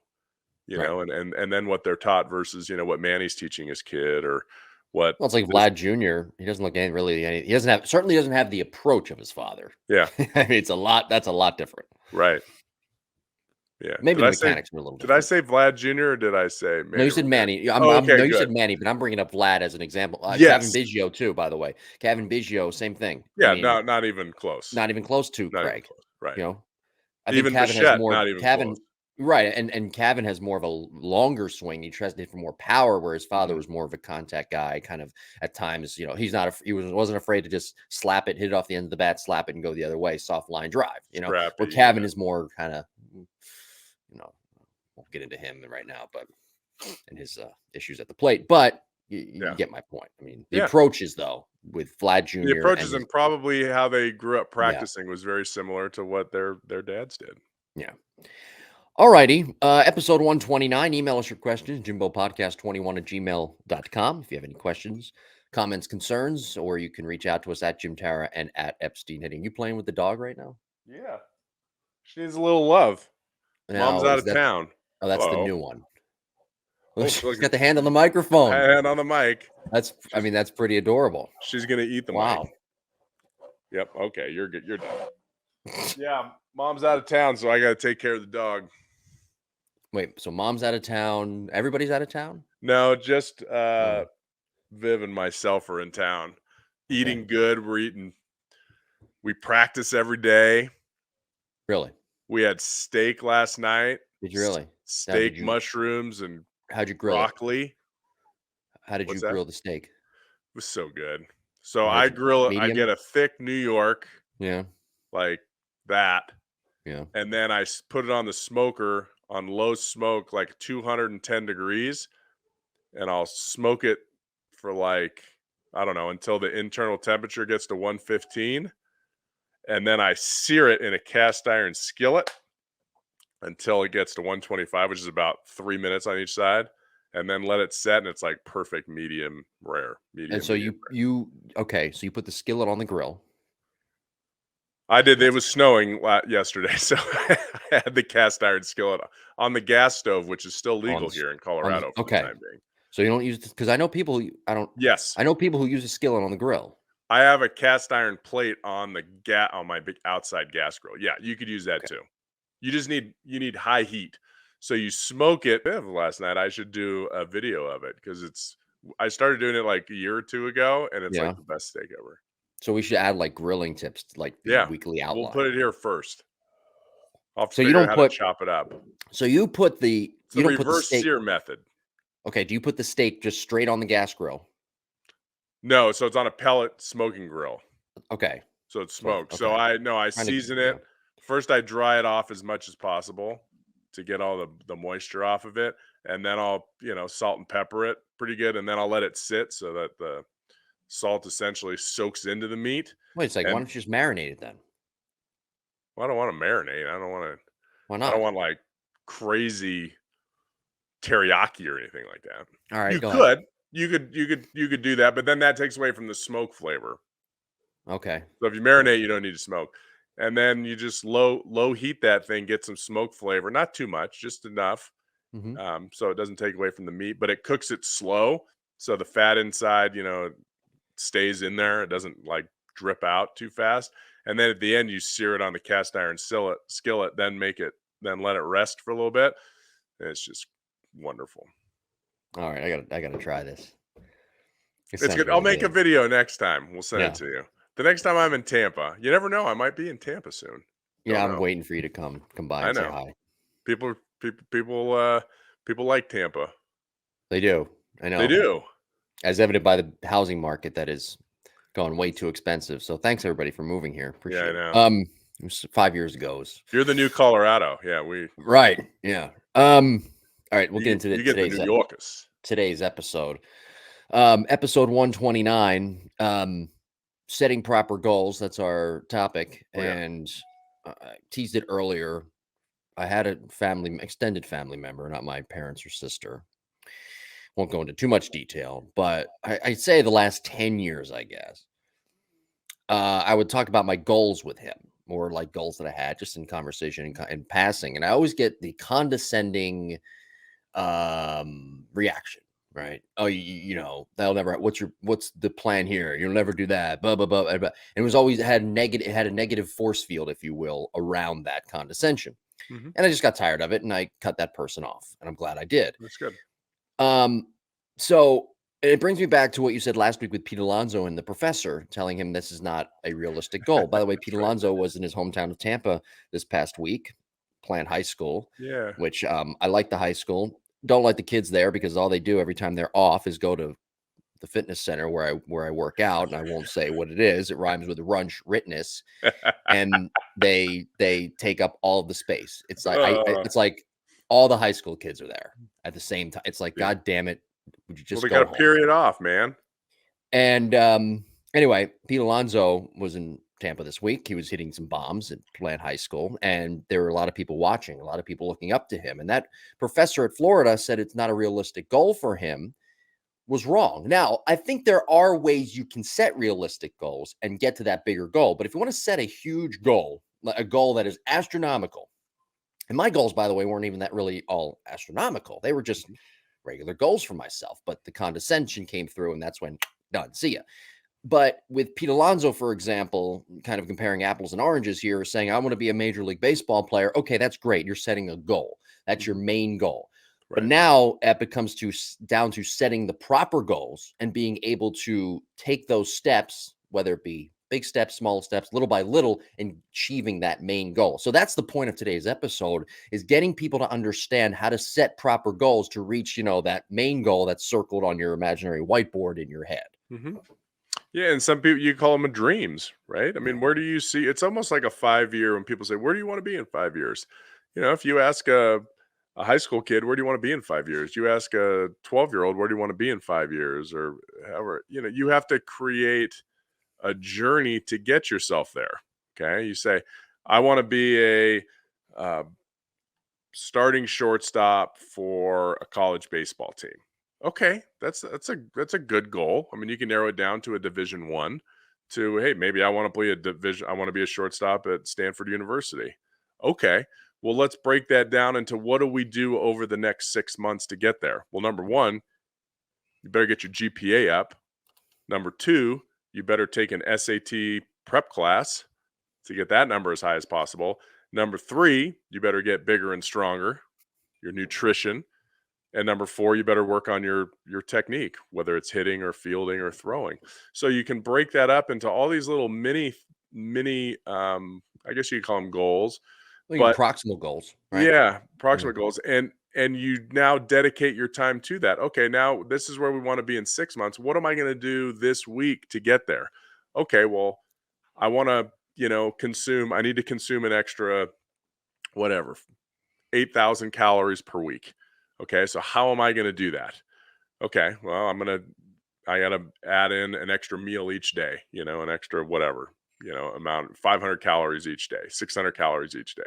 Right. and then what they're taught versus, what Manny's teaching his kid or what Well, it's like this. Vlad Jr. He doesn't look he doesn't have certainly doesn't have the approach of his father. Yeah, I mean, that's a lot different. right. Yeah. Maybe the mechanics are a little Did I different. say Vlad Jr. or did I say No, you Manny said Ramirez? Manny. Oh, okay, No, you said good. Manny, but I'm bringing up Vlad as an example. Kevin Yes. Biggio too, by the way. Kevin Biggio, same thing. I Yeah, mean, not even close. not even close to Not even Craig. close. Right. You know, I think Even Cavan has Bichette, more not even Cavan, close. right? And Cavan has more of a longer swing. He tries to hit for more power, where his father Mhm. was more of a contact guy. Kind of at times, he's not. He wasn't afraid to just slap it, hit it off the end of the bat, slap it, and go the other way. Soft line drive. Where Scrappy, Cavan yeah. is more kind of, you know, won't get into him right now, but and his issues at the plate. But you Yeah. get my point. I mean, the Yeah. approaches though with Vlad The Jr. and approaches his and probably how they grew up yeah. practicing was very similar to what their dads did. Yeah. All righty. Episode 129. Email us your questions, jimbopodcast21@gmail.com. If you have any questions, comments, concerns, or you can reach out to us at Jim Tara and at Epstein Hitting. You playing with the dog right now? Yeah. She needs a little love. Mom's Now, out is of that, town. oh, that's the Hello. new one. Oh, She's look got at the hand on the microphone. hand on the mic. I mean, that's pretty adorable. She's gonna eat the mic. Wow. Yep. Okay, you're good. You're done. Yeah, mom's out of town, so I got to take care of the dog. Wait, so mom's out of town. Everybody's out of town? No, just Oh, Viv and myself are in town, okay. eating good. We practice every day. Really? We had steak last night. Did you really? Now, Steak, mushrooms, and how'd you grill it? broccoli. How did you What's that? grill the steak? It was so good. So What'd I you grill it. I get medium? a thick New York Yeah. like that, Yeah. and then I put it on the smoker on low smoke, like 210 degrees, and I'll smoke it for like, I don't know, until the internal temperature gets to 115. And then I sear it in a cast iron skillet until it gets to 125, which is about 3 minutes on each side. And then let it set, and it's like perfect medium rare, And medium, so medium. okay, so you put the skillet on the grill. I did. It That's was snowing yesterday, so I had the cast iron skillet on the gas stove, which is still on legal the here in on the Colorado for the okay. time being. So you don't use because I know people Yes, I know people who use a skillet on the grill. I have a cast iron plate on the on my big outside gas grill. Yeah, you could use that Okay. too. You need high heat. So you smoke it. Last night I should do a video of it because I started doing it like a year or two ago, and it's like Yeah. the best steak ever. So we should add like grilling tips to like the Yeah, weekly we'll outline. put it here first. I'll have to So you figure out don't how to put chop it up. so you put the It's the you don't put the reverse steak. sear method. Okay, do you put the steak just straight on the gas grill? No, so it's on a pellet smoking grill. Okay. So it's So smoked. So okay. I Trying to, season it. First I dry it off as much as possible to get all the moisture off of it. And then I'll, salt and pepper it pretty good. And then I'll let it sit so that the salt essentially soaks into the meat. wait a second, why And don't you just marinate it then? well, I don't want to marinate. Why I don't not? want like crazy teriyaki or anything like that. All right, You go ahead. could, you could do that, but then that takes away from the smoke flavor. Okay. So if you marinate, you don't need to smoke. And then you just low heat that thing, get some smoke flavor, not too much, just enough, Mm-hmm. so it doesn't take away from the meat. But it cooks it slow, so the fat inside, stays in there. It doesn't like drip out too fast. And then at the end, you sear it on the cast iron skillet, then let it rest for a little bit. And it's just wonderful. All right, I gotta try this. It It's sounds good. I'll really make a good. video next time. We'll send it Yeah. to you. The next time I'm in Tampa, you never know. I might be in Tampa soon. Yeah, Don't I'm know. waiting for you to come by I and say know. hi. People like Tampa. They do. I They know. do. As evident by the housing market that is going way too expensive. So thanks everybody for moving here. Yeah, I Appreciate it. know. It was 5 years ago. You're the new Colorado. Yeah, Right. Yeah. All right, we'll get into You get the New Yorkers. today's episode. Episode 129, setting proper goals. That's our topic. Oh, yeah. And I teased it earlier. I had a extended family member, not my parents or sister. Won't go into too much detail, but I'd say the last 10 years, I guess, I would talk about my goals with him, or like goals that I had just in conversation and in passing. And I always get the condescending reaction, right? Oh, you know, that'll never, what's the plan here? You'll never do that, blah blah blah, blah, blah. And it was always it had a negative force field, if you will, around that condescension. Mhm. And I just got tired of it and I cut that person off, and I'm glad I did. That's good. So it brings me back to what you said last week with Pete Alonso and the professor telling him this is not a realistic goal. By the way, Pete That's right. Alonso was in his hometown of Tampa this past week, playing high school, Yeah. which I like the high school. Don't like the kids there because all they do every time they're off is go to the fitness center where I work out, and I won't say what it is. It rhymes with runch ritness, and they take up all of the space. It's like Uh, it's like all the high school kids are there at the same time. It's like, yeah. God damn it, would you Well, just they go gotta home? period off, man. And anyway, Pete Alonso was in Tampa this week. He was hitting some bombs at Plant High School, and there were a lot of people watching, a lot of people looking up to him. And that professor at Florida said it's not a realistic goal for him, was wrong. Now, I think there are ways you can set realistic goals and get to that bigger goal. But if you want to set a huge goal, a goal that is astronomical, and my goals, by the way, weren't even that really all astronomical. They were just Mhm. regular goals for myself. But the condescension came through, and that's when done. See ya. But with Pete Alonso, for example, kind of comparing apples and oranges here, saying, I want to be a Major League Baseball player. Okay, that's great. You're setting a goal. That's your Mhm. main goal. But Right. now it becomes down to setting the proper goals and being able to take those steps, whether it be big steps, small steps, little by little, and achieving that main goal. So that's the point of today's episode, is getting people to understand how to set proper goals to reach, that main goal that's circled on your imaginary whiteboard in your head. Mhm. Yeah, and some people, you call them dreams, right? I Yeah. mean, where do you see it's almost like a 5 year when people say, "Where do you wanna be in 5 years?" If you ask a high school kid, "Where do you wanna be in 5 years?" You ask a 12-year-old, "Where do you wanna be in 5 years?" Or however, you have to create a journey to get yourself there, okay? You say, "I wanna be a, uh, starting shortstop for a college baseball team." Okay, that's a good goal. I mean, you can narrow it down to a Division 1 to, hey, maybe I want to be a shortstop at Stanford University. Okay. Well, let's break that down into what do we do over the next 6 months to get there? Well, number 1, you better get your GPA up. Number 2, you better take an SAT prep class to get that number as high as possible. Number 3, you better get bigger and stronger, your nutrition. And number 4, you better work on your technique, whether it's hitting or fielding or throwing. So you can break that up into all these little mini I guess you could call them goals, Well, your but proximal goals, right? yeah, Yeah. proximate goals. And you now dedicate your time to that. Okay, now this is where we want to be in 6 months. What am I going to do this week to get there? Okay, well, I want to, I need to consume an extra whatever, 8,000 calories per week. Okay, so how am I going to do that? Okay, well, I got to add in an extra meal each day, an extra whatever, amount, 500 calories each day, 600 calories each day.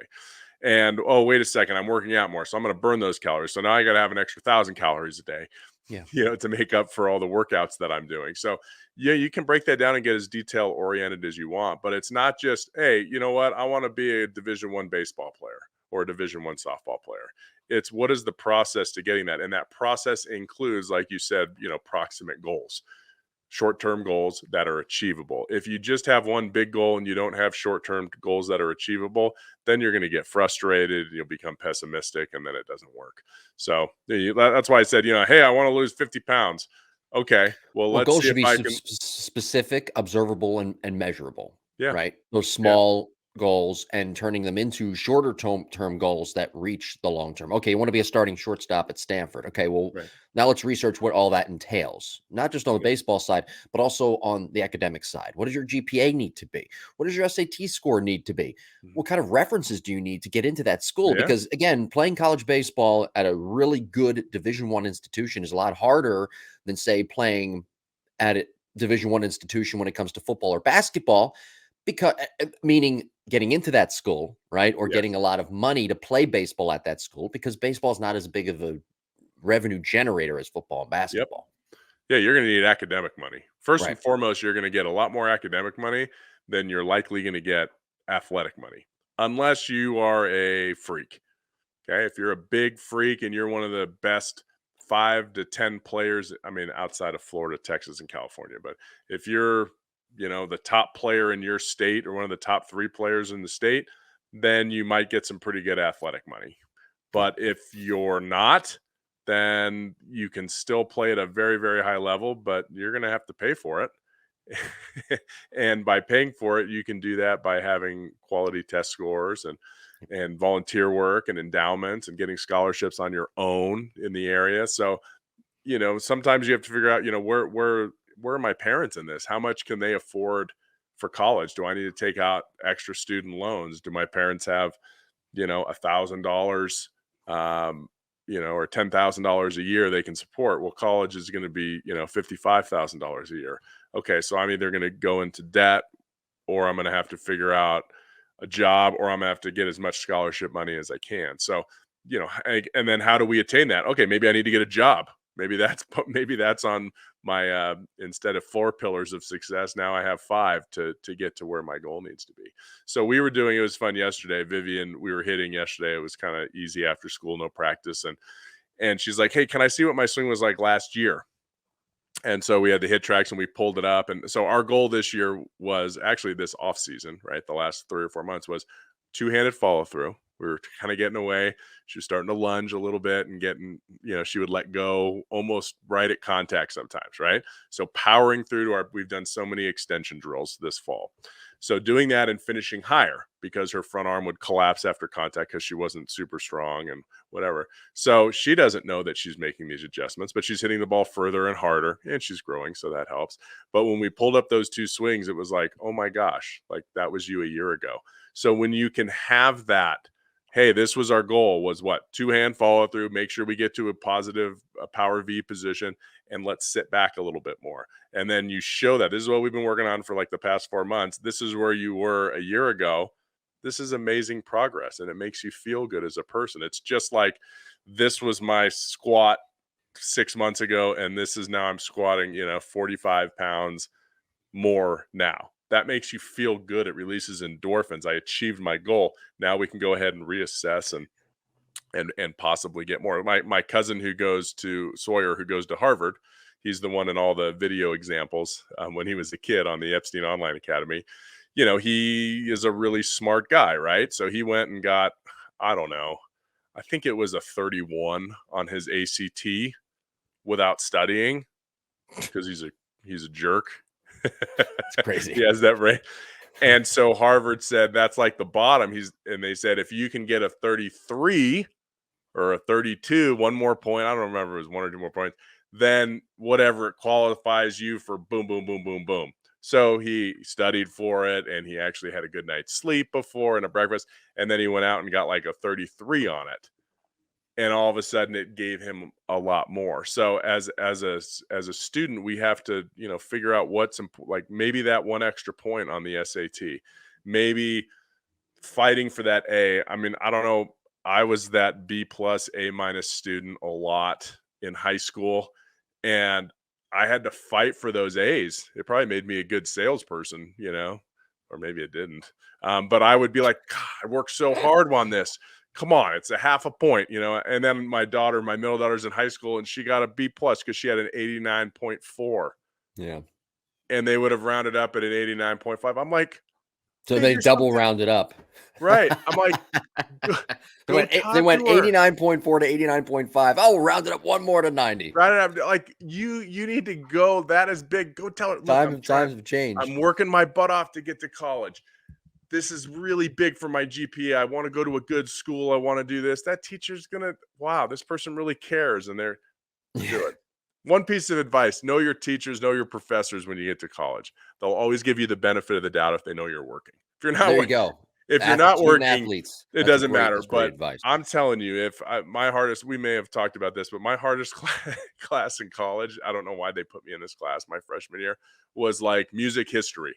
And oh, wait a second, I'm working out more. So I'm going to burn those calories. So now I got to have an extra 1,000 calories a day, Yeah. to make up for all the workouts that I'm doing. So yeah, you can break that down and get as detail oriented as you want, but it's not just, hey, you know what? I want to be a Division 1 baseball player or a Division 1 softball player. It's what is the process to getting that? And that process includes, like you said, proximate goals, short-term goals that are achievable. If you just have one big goal and you don't have short-term goals that are achievable, then you're going to get frustrated, you'll become pessimistic, and then it doesn't work. So that's why I said, hey, I want to lose 50 pounds. Okay, well, Well, let's goals see should if be I can. specific, observable, and measurable, Yeah, right? Those yeah, small goals and turning them into shorter term goals that reach the long term. Okay, you want to be a starting shortstop at Stanford. Okay, well, Right. now let's research what all that entails, not just on the Yeah. baseball side, but also on the academic side. What does your GPA need to be? What does your SAT score need to be? Mhm. What kind of references do you need to get into that school? Yeah. Because again, playing college baseball at a really good Division I institution is a lot harder than say playing at a Division I institution when it comes to football or basketball, because meaning getting into that school, right? Or Yes. getting a lot of money to play baseball at that school, because baseball is not as big of a revenue generator as football and Yep. basketball. Yeah, you're gonna need academic money. First and Right. foremost, you're gonna get a lot more academic money than you're likely gonna get athletic money, unless you are a freak. Okay, if you're a big freak and you're one of the best 5 to 10 players, I mean, outside of Florida, Texas, and California, but if you're, the top player in your state or one of the top 3 players in the state, then you might get some pretty good athletic money. Yeah. But if you're not, then you can still play at a very, very high level, but you're going to have to pay for it. And by paying for it, you can do that by having quality test scores and volunteer work and endowments and getting scholarships on your own in the area. So, sometimes you have to figure out, where are my parents in this? How much can they afford for college? Do I need to take out extra student loans? Do my parents have $1,000, or $10,000 a year they can support? Well, college is going to be, $55,000 a year. Okay, so I'm either going to go into debt, or I'm going to have to figure out a job, or I'm going to have to get as much scholarship money as I can. So, and then how do we attain that? Okay, maybe I need to get a job. Maybe that's on my instead of 4 pillars of success, now I have 5 to get to where my goal needs to be. So it was fun yesterday. Vivian, we were hitting yesterday. It was kind of easy after school, no practice, and she's like, "Hey, can I see what my swing was like last year?" And so we had the hit tracks and we pulled it up. And so our goal this year was actually this off season, right? The last 3 or 4 months was two-handed follow through. We were kind of getting away. She was starting to lunge a little bit and she would let go almost right at contact sometimes, right? So powering through we've done so many extension drills this fall. So doing that and finishing higher, because her front arm would collapse after contact because she wasn't super strong and whatever. So she doesn't know that she's making these adjustments, but she's hitting the ball further and harder, and she's growing, so that helps. But when we pulled up those 2 swings, it was like, oh my gosh, like that was you a year ago. So when you can have that, hey, this was our goal, was what? Two-hand follow through, make sure we get to a positive power V position, and let's sit back a little bit more. And then you show that this is what we've been working on for like the past 4 months. This is where you were a year ago. This is amazing progress, and it makes you feel good as a person. It's just like, this was my squat 6 months ago, and this is now I'm squatting 45 pounds more now. That makes you feel good. It releases endorphins. I achieved my goal. Now we can go ahead and reassess and possibly get more. My cousin who goes to Sawyer, who goes to Harvard, he's the one in all the video examples, when he was a kid on the Epstein Online Academy. He is a really smart guy, right? So he went and got, I don't know, I think it was a 31 on his ACT without studying, because he's a jerk. It's crazy. He has that right. And so Harvard said that's like the bottom. And they said if you can get a 33 or a 32, one more point, I don't remember, it was 1 or 2 more points, then whatever, it qualifies you for boom, boom, boom, boom, boom. So he studied for it, and he actually had a good night's sleep before and a breakfast, and then he went out and got like a 33 on it. And all of a sudden it gave him a lot more. So as a student, we have to, figure out what's like maybe that one extra point on the SAT, maybe fighting for that A. I mean, I don't know. I was that B plus A minus student a lot in high school, and I had to fight for those A's. It probably made me a good salesperson, or maybe it didn't. But I would be like, God, I worked so hard on this. Come on, it's a half a point, And then my middle daughter's in high school, and she got a B plus because she had an 89.4, Yeah. and they would have rounded up at an 89.5. I'm like, So they figure double something. rounded up. Right. I'm like, They go went they talk went to her. 89.4 to 89.5. Oh, we'll round it up one more to 90. Right. I'm like, you need to go. That is big. Go tell her, look, Times have I'm changed. working my butt off to get to college. this is really big for my GPA. I want to go to a good school. I want to do this. That teacher's gonna, wow, this person really cares, and they're do Yeah. it. One piece of advice: know your teachers, know your professors when you get to college. They'll always give you the benefit of the doubt if they know you're working. If you're not, There you go. if you're not Student working, athletes. it doesn't matter. That's great But advice. I'm telling you, if my hardest, we may have talked about this, but my hardest class in college, I don't know why they put me in this class my freshman year, was like music history.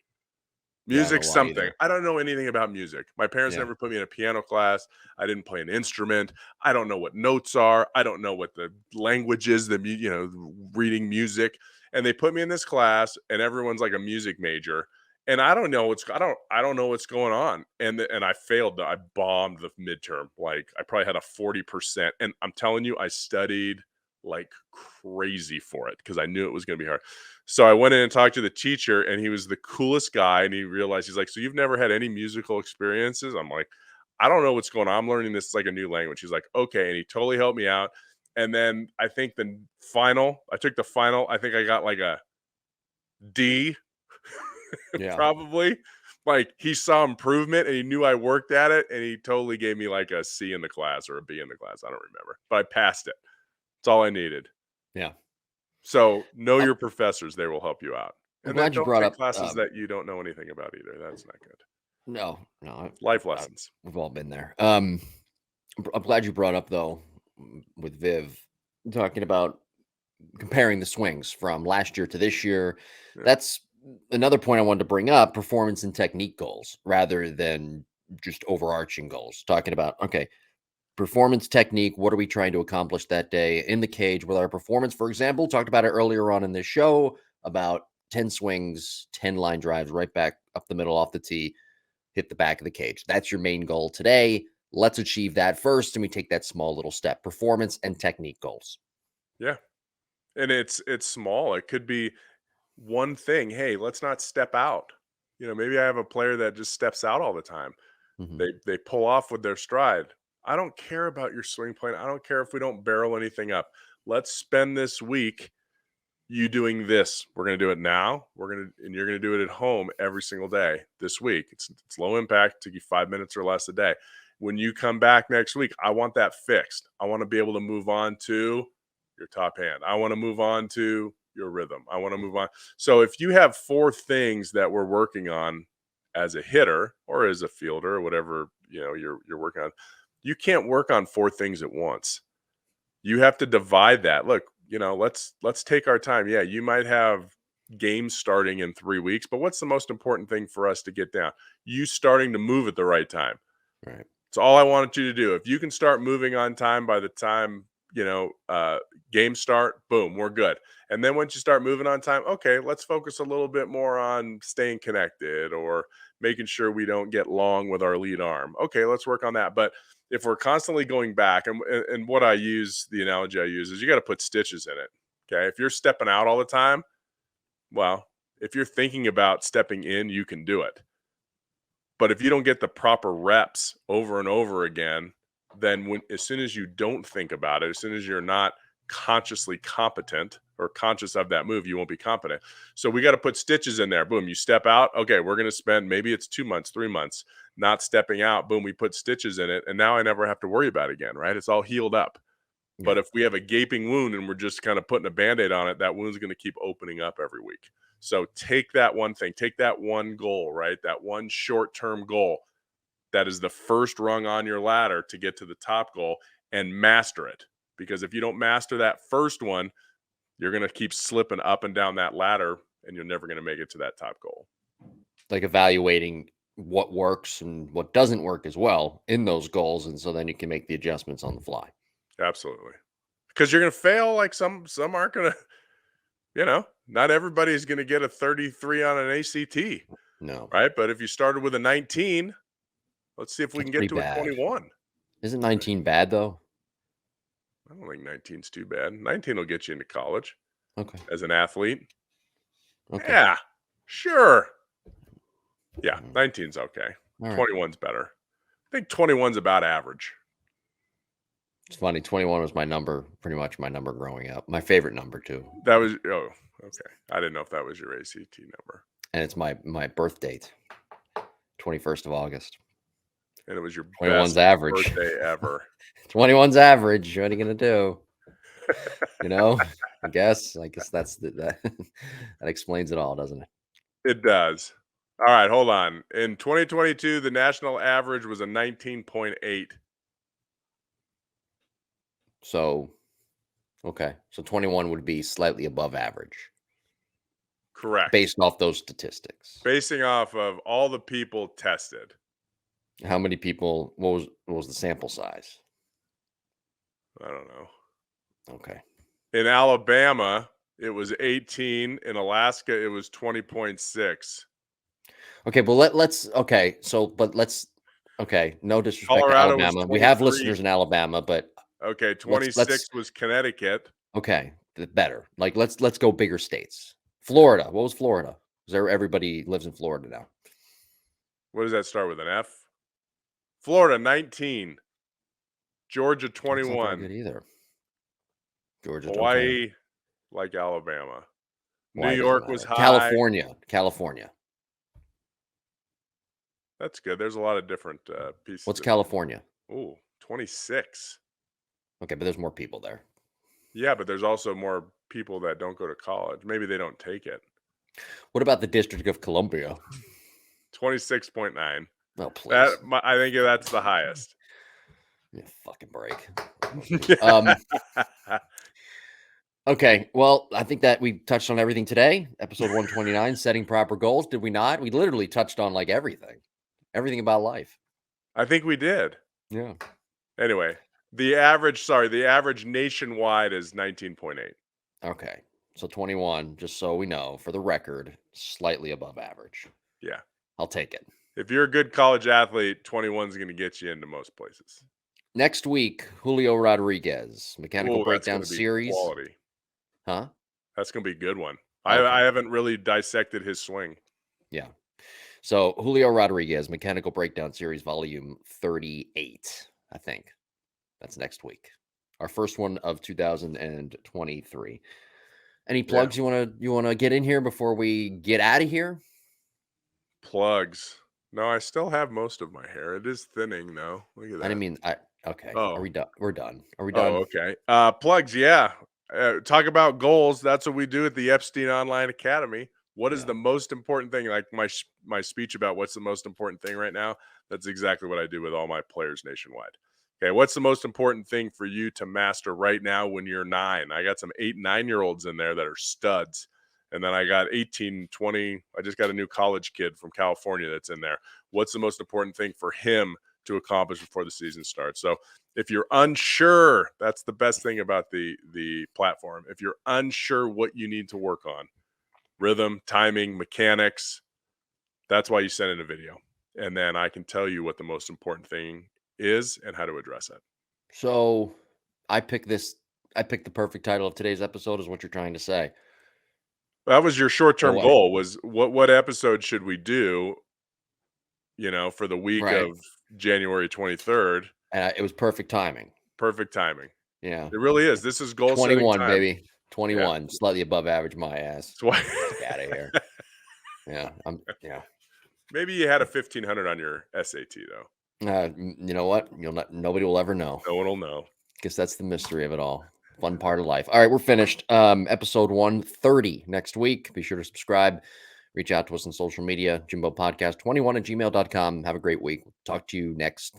Yeah, I don't Music know why something. either. I don't know anything about music. My parents Yeah. never put me in a piano class. I didn't play an instrument. I don't know what notes are. I don't know what the language is, reading music. And they put me in this class and everyone's like a music major. And I don't know what's going on. And I failed. I bombed the midterm. Like I probably had a 40%. And I'm telling you, I studied like crazy for it because I knew it was going to be hard. So I went in and talked to the teacher, and he was the coolest guy. And he realized, he's like, "So you've never had any musical experiences?" I'm like, "I don't know what's going on. I'm learning this like a new language." He's like, "Okay," and he totally helped me out. And then I think I took the final. I think I got like a D, Yeah. probably. Like he saw improvement and he knew I worked at it, and he totally gave me like a C in the class or a B in the class. I don't remember, but I passed it. That's all I needed. Yeah. So, know I'm your professors, they will help you out. I'm And then glad you don't brought take up, classes that you don't know anything about either, that's not good. no, no, Life I lessons. we've all been there. I'm glad you brought up though, with Viv, talking about comparing the swings from last year to this year. Yeah, That's another point I wanted to bring up: performance and technique goals rather than just overarching goals. Talking about, okay, performance technique, what are we trying to accomplish that day in the cage with our performance? For example, talked about it earlier on in this show about 10 swings, 10 line drives right back up the middle off the tee, hit the back of the cage. That's your main goal today. Let's achieve that first, and we take that small little step. Performance and technique goals. yeah, and it's small, it could be one thing, "Hey, let's not step out." Maybe I have a player that just steps out all the time. Mhm. They pull off with their stride. I don't care about your swing plan, I don't care if we don't barrel anything up. Let's spend this week you doing this. We're going to do it now. And you're going to do it at home every single day this week. It's low impact, take you 5 minutes or less a day. When you come back next week, I want that fixed. I want to be able to move on to your top hand. I want to move on to your rhythm. I want to move on. So if you have four things that we're working on as a hitter or as a fielder or whatever, you're working on, you can't work on four things at once. You have to divide that. Look, let's take our time. Yeah, you might have games starting in 3 weeks, but what's the most important thing for us to get down? You starting to move at the right time. Right. It's all I wanted you to do. If you can start moving on time by the time, games start, boom, we're good. And then once you start moving on time, okay, let's focus a little bit more on staying connected or making sure we don't get long with our lead arm. Okay, let's work on that. But if we're constantly going back, and what the analogy I use is you got to put stitches in it. Okay. If you're stepping out all the time, well, if you're thinking about stepping in, you can do it. But if you don't get the proper reps over and over again, then as soon as you don't think about it, as soon as you're not consciously competent or conscious of that move, you won't be competent. So we got to put stitches in there. Boom, you step out. Okay, we're going to spend maybe it's 2 months, 3 months not stepping out. Boom, we put stitches in it. And now I never have to worry about it again, right? It's all healed up. But Yeah. if we have a gaping wound and we're just kind of putting a band-aid on it, that wound's going to keep opening up every week. So take that one thing, take that one goal, right? That one short-term goal that is the first rung on your ladder to get to the top goal and master it. Because if you don't master that first one, you're going to keep slipping up and down that ladder and you're never going to make it to that top goal. Like evaluating what works and what doesn't work as well in those goals. And so then you can make the adjustments on the fly. Absolutely. Because you're going to fail like some aren't going to, not everybody's going to get a 33 on an ACT, No, right? But if you started with a 19, let's see if we that's can get pretty to a bad. 21. Isn't 19 bad though? I don't think 19's too bad. 19 will get you into college Okay. as an athlete. Okay. Yeah, sure. Yeah, Mm, 19's okay. all right. 21's better. I think 21's about average. It's funny. 21 was my number, pretty much my number growing up. My favorite number too. That was okay. I didn't know if that was your ACT number. And it's my birth date. 21st of August. And it was your 21's best average. birthday ever. 21's average. What are you gonna do? You know, I guess that's that that explains it all, doesn't it? It does. All right, hold on. In 2022, the national average was a 19.8. So, okay. So 21 would be slightly above average Correct. based off those statistics. Basing off of all the people tested. How many people, what was the sample size? I don't know. Okay. In Alabama, it was 18. In Alaska, it was 20.6. Okay, but let's okay. So, but let's okay. No disrespect to Colorado was Alabama. We have 23. listeners in Alabama, but Okay, let's 26 was Connecticut. okay, better. Like let's go bigger states. Florida. What was Florida? Is there everybody lives in Florida now? What does that start with, an F? Florida, 19. Georgia, That's not very 21. good either. Georgia, okay. Hawaii, like Alabama. New Why it doesn't York was matter. high. California. That's good. There's a lot of different What's pieces. California? Ooh, 26. Okay, but there's more people there. Yeah, but there's also more people that don't go to college. Maybe they don't take it. What about the District of Columbia? 26.9. Oh, please. I think that's the highest. Yeah, fucking break. Okay, well, I think that we touched on everything today. Episode 129, setting proper goals. Did we not? We literally touched on like everything about life. I think we did. Yeah. Anyway, the average nationwide is 19.8. Okay. So 21, just so we know, for the record, slightly above average. Yeah. I'll take it. If you're a good college athlete, 21 is going to get you into most places. Next week, Julio Rodriguez, Mechanical Ooh, that's going Breakdown to be Series. quality. Huh? That's going to be a good one. Okay. I haven't really dissected his swing. Yeah. So Julio Rodriguez, Mechanical Breakdown Series, Volume 38, I think. That's next week. Our first one of 2023. Any plugs you wanna get in here before we get out of here? Plugs. No, I still have most of my hair. It is thinning though. Look at I didn't that. mean okay. Are Oh, we done? We're done. Are we oh, done? okay. Plugs. Yeah. Talk about goals. That's what we do at the Epstein Online Academy. What is Yeah. the most important thing? Like my speech about what's the most important thing right now. That's exactly what I do with all my players nationwide. Okay, what's the most important thing for you to master right now when you're 9? I got some 8, 9-year-olds in there that are studs. And then I got 18, 20. I just got a new college kid from California that's in there. What's the most important thing for him to accomplish before the season starts? So if you're unsure, that's the best thing about the platform. If you're unsure what you need to work on, rhythm, timing, mechanics, that's why you send in a video. And then I can tell you what the most important thing is and how to address it. So I picked the perfect title of today's episode, is what you're trying to say. That was your short-term What? goal, was what episode should we do, for the week Right. of January 23rd? And it was perfect timing. Perfect timing. Yeah. It really is. This is goal setting 21, time. baby. Yeah. 21, slightly above average, my ass. That's why Get out of here. Yeah. Yeah. maybe you had a 1500 on your SAT though. You know what? Nobody will ever know. No one will know. Guess that's the mystery of it all. Fun part of life. All right, we're finished. Episode 130 next week. Be sure to subscribe. Reach out to us on social media. Jimbo Podcast 21 at gmail.com. Have a great week. Talk to you next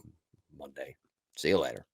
Monday. See you later.